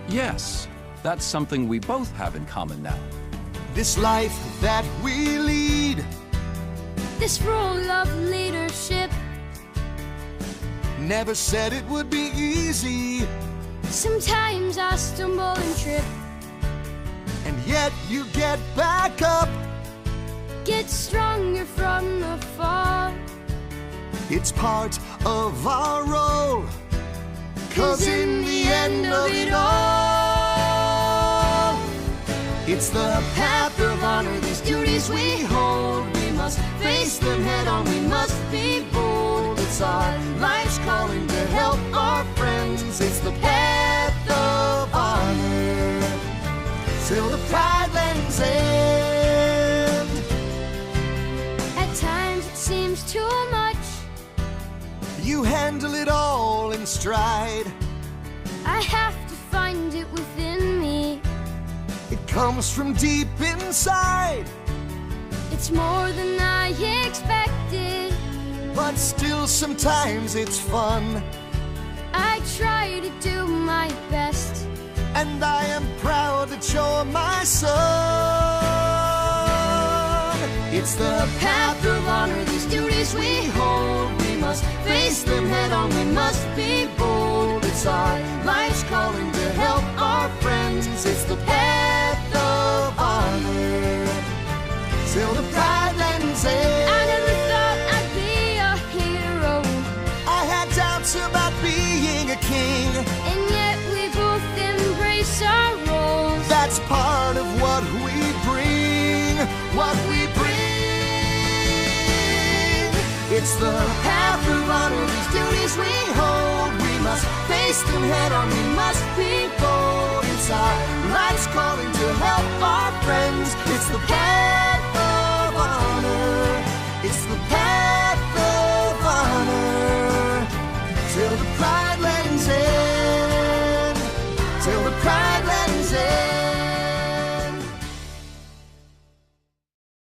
Yes, that's something we both have in common now. This life that we lead, this role of leadership, never said it would be easy. Sometimes I stumble and trip, and yet you get back up, get stronger from the fall. It's part of our role, 'cause in the end of it all, it's the path of honor, these duties we hold. We must face them head on, we must be bold. It's our life's calling to help our friends. It's the path of honor, till the pride lands end. At times it seems too much. You handle it all in stride. I have to find it within me. It comes from deep inside, It's more than I expected. but still sometimes it's fun. I try to do my best, And I am proud that you're my son. It's the path of honor, these duties we hold. We must face them head on, we must be bold. It's our life's calling to help our friends. It's the path of honor, till the pride lands end. I never thought I'd be a hero, I had doubts about being a king. and yet we both embrace our roles. That's part of what we bring, what we bring. It's the path of honor, these duties we hold. We must face them head on, we must be bold. It's our life's calling to help our friends. It's the path of honor, it's the path of honor, till the pride lands end, till the pride